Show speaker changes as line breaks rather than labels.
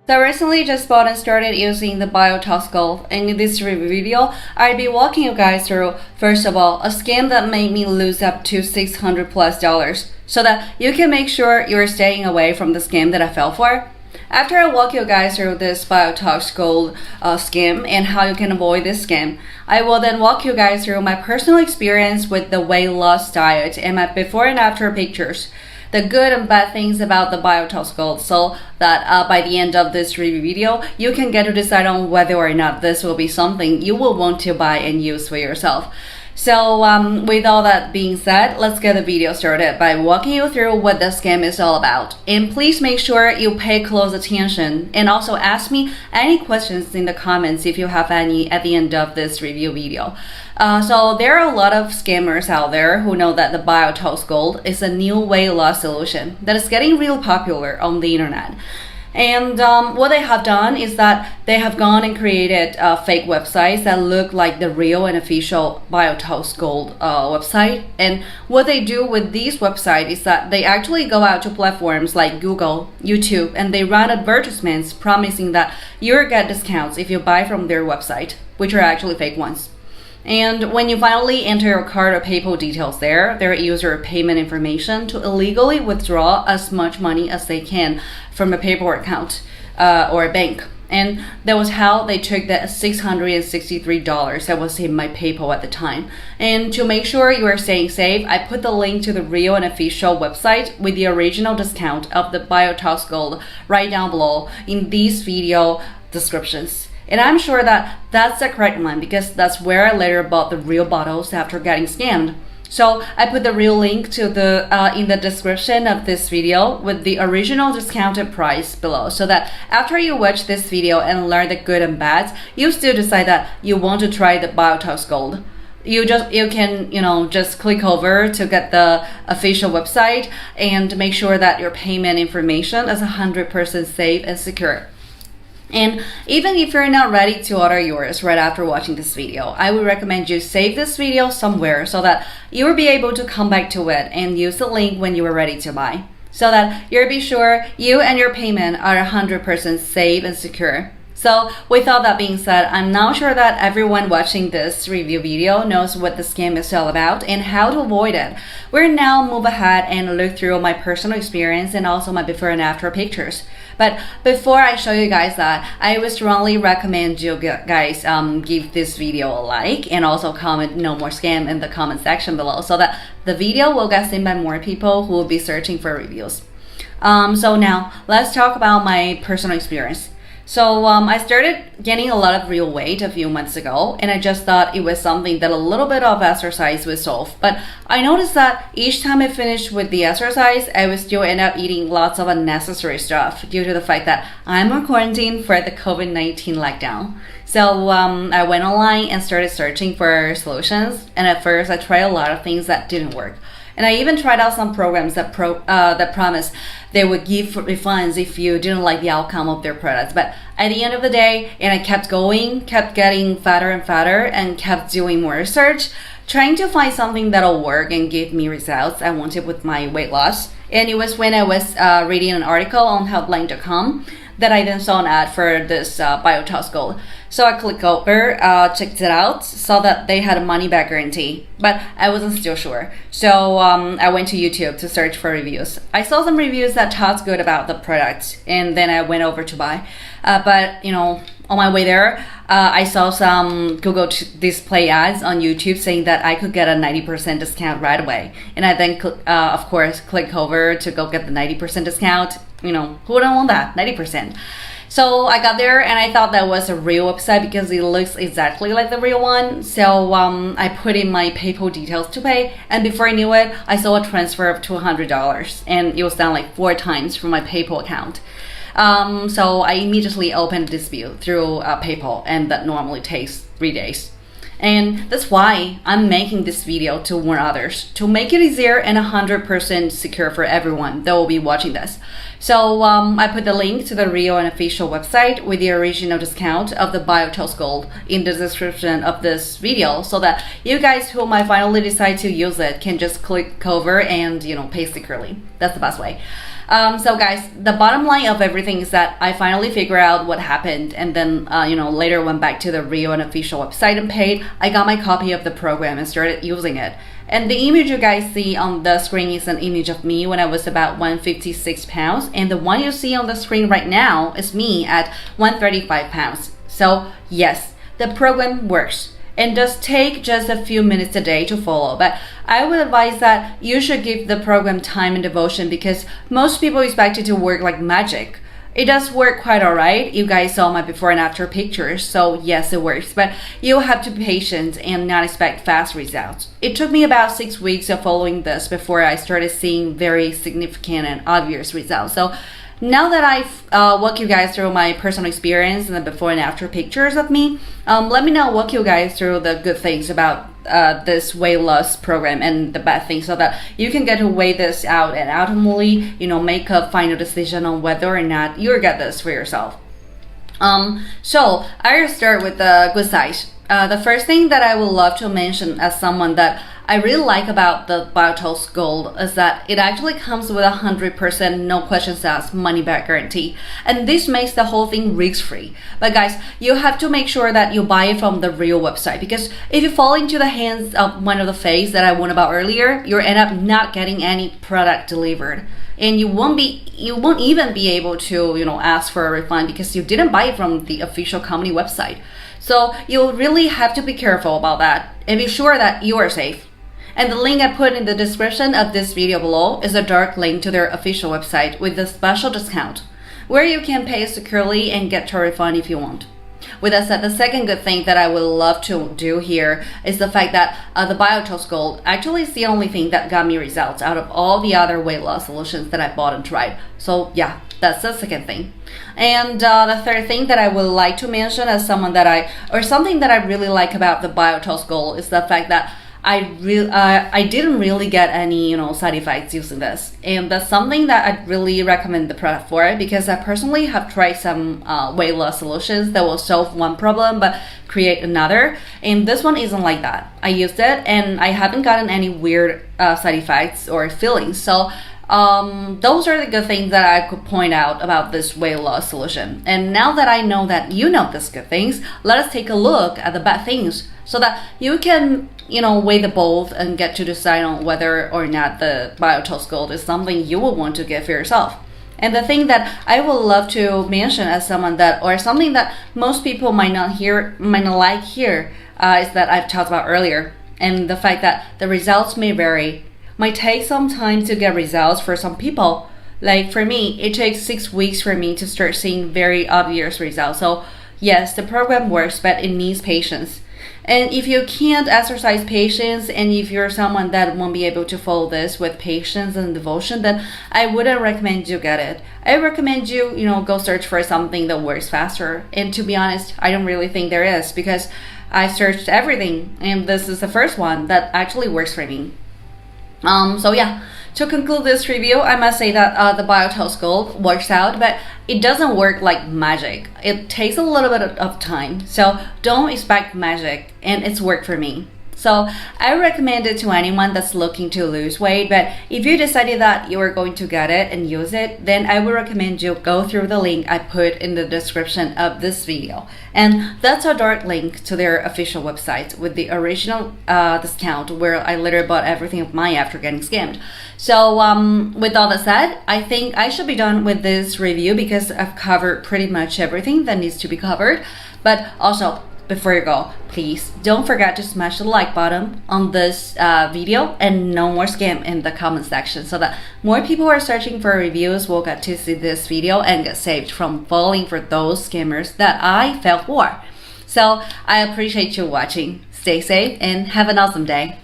So I recently just bought and started using the Biotox Gold, and in this review video, I'll be walking you guys through, first of all, a scam that made me lose up to $600+, so that you can make sure you're staying away from the scam that I fell for. After I walk you guys through this Biotox Gold scam and how you can avoid this scam, I will then walk you guys through my personal experience with the weight loss diet and my before and after pictures, the good and bad things about the Biotox Gold, so that by the end of this review video, you can get to decide on whether or not this will be something you will want to buy and use for yourself. So with all that being said, let's get the video started by walking you through what the scam is all about. And please make sure you pay close attention and also ask me any questions in the comments if you have any at the end of this review video. So there are a lot of scammers out there who know that the Biotox Gold is a new weight loss solution that is getting real popular on the internet. And what they have done is that they have gone and created fake websites that look like the real and official Biotox Gold website. And what they do with these websites is that they actually go out to platforms like Google, YouTube, and they run advertisements promising that you'll get discounts if you buy from their website, which are actually fake ones. And when you finally enter your card or PayPal details there, they use your payment information to illegally withdraw as much money as they can from a PayPal account or a bank. And that was how they took that $663 that was in my PayPal at the time. And to make sure you are staying safe, I put the link to the real and official website with the original discount of the Biotox Gold right down below in these video descriptions. And I'm sure that that's the correct one because that's where I later bought the real bottles after getting scammed. So I put the real link to the in the description of this video with the original discounted price below, so that after you watch this video and learn the good and bad, you still decide that you want to try the Biotox Gold. You can just click over to get the official website and make sure that your payment information is 100% safe and secure. And even if you're not ready to order yours right after watching this video, I would recommend you save this video somewhere so that you will be able to come back to it and use the link when you are ready to buy, so that you'll be sure you and your payment are 100% safe and secure. So with all that being said, I'm now sure that everyone watching this review video knows what the scam is all about and how to avoid it. We'll now move ahead and look through my personal experience and also my before and after pictures. But before I show you guys that, I would strongly recommend you guys give this video a like and also comment "no more scam" in the comment section below, so that the video will get seen by more people who will be searching for reviews. So now let's talk about my personal experience. So I started gaining a lot of real weight a few months ago, and I just thought it was something that a little bit of exercise would solve. But I noticed that each time I finished with the exercise, I would still end up eating lots of unnecessary stuff due to the fact that I'm on quarantine for the COVID-19 lockdown. So I went online and started searching for solutions, and at first I tried a lot of things that didn't work. And I even tried out some programs that promised they would give refunds if you didn't like the outcome of their products. But at the end of the day, and I kept going, kept getting fatter and fatter, and kept doing more research, trying to find something that'll work and give me results I wanted with my weight loss. And it was when I was reading an article on Healthline.com that I then saw an ad for this Biotox Gold. So I clicked over, checked it out, saw that they had a money back guarantee, but I wasn't still sure. So I went to YouTube to search for reviews. I saw some reviews that talked good about the product, and then I went over to buy. But on my way there, I saw some Google display ads on YouTube saying that I could get a 90% discount right away. And I then, of course, clicked over to go get the 90% discount. Who wouldn't want that? 90%. So I got there and I thought that was a real website because it looks exactly like the real one. So I put in my PayPal details to pay, and before I knew it, I saw a transfer of $200, and it was down like 4 times from my PayPal account. So I immediately opened a dispute through PayPal, and that normally takes 3 days. And that's why I'm making this video, to warn others, to make it easier and 100% secure for everyone that will be watching this. So I put the link to the real and official website with the original discount of the Biotox Gold in the description of this video, so that you guys who might finally decide to use it can just click over and pay securely. That's the best way. So guys, the bottom line of everything is that I finally figured out what happened, and then later went back to the real and official website and paid. I got my copy of the program and started using it. And the image you guys see on the screen is an image of me when I was about 156 pounds, and the one you see on the screen right now is me at 135 pounds. So yes, the program works and does take just a few minutes a day to follow, but I would advise that you should give the program time and devotion, because most people expect it to work like magic. It does work quite alright. You guys saw my before and after pictures, so yes, it works, but you have to be patient and not expect fast results. It took me about 6 weeks of following this before I started seeing very significant and obvious results. So now that I've walked you guys through my personal experience and the before and after pictures of me, let me now walk you guys through the good things about this weight loss program and the bad things, so that you can get to weigh this out and ultimately, make a final decision on whether or not you'll get this for yourself. So I'll start with the good side. The first thing that I would love to mention as someone that I really like about the Biotox Gold is that it actually comes with 100% no questions asked money back guarantee, and this makes the whole thing risk-free. But guys, you have to make sure that you buy it from the real website, because if you fall into the hands of one of the fakes that I warned about earlier, you'll end up not getting any product delivered, and you won't even be able to ask for a refund because you didn't buy it from the official company website. So you'll really have to be careful about that and be sure that you are safe. And the link I put in the description of this video below is a direct link to their official website with a special discount, where you can pay securely and get a refund if you want. With that said, the second good thing that I would love to do here is the fact that the Biotox Gold actually is the only thing that got me results out of all the other weight loss solutions that I bought and tried. So yeah, that's the second thing. And the third thing that I would like to mention as something that I really like about the Biotox Gold is the fact that I didn't really get any side effects using this, and that's something that I really recommend the product for, because I personally have tried some weight loss solutions that will solve one problem but create another, and this one isn't like that. I used it and I haven't gotten any weird side effects or feelings. So those are the good things that I could point out about this weight loss solution. And now that I know that you know these good things, let us take a look at the bad things, so that you can weigh the both and get to decide on whether or not the Biotox Gold is something you will want to get for yourself. And the thing that I would love to mention as something that most people might not like here is that I've talked about earlier, and the fact that the results may vary. Might take some time to get results for some people. Like for me, it takes 6 weeks for me to start seeing very obvious results. So yes, the program works, but it needs patience. And if you can't exercise patience, and if you're someone that won't be able to follow this with patience and devotion, then I wouldn't recommend you get it. I recommend you, go search for something that works faster. And to be honest, I don't really think there is, because I searched everything, and this is the first one that actually works for me. So yeah, to conclude this review, I must say that the Biotox Gold works out, but it doesn't work like magic. It takes a little bit of time, so don't expect magic, and it's worked for me. So I recommend it to anyone that's looking to lose weight, but if you decided that you are going to get it and use it, then I would recommend you go through the link I put in the description of this video. And that's a direct link to their official website with the original discount, where I literally bought everything of mine after getting scammed. So with all that said, I think I should be done with this review, because I've covered pretty much everything that needs to be covered. But also, before you go, please don't forget to smash the like button on this video, and no more scam in the comment section, so that more people who are searching for reviews will get to see this video and get saved from falling for those scammers that I fell for. So I appreciate you watching. Stay safe and have an awesome day.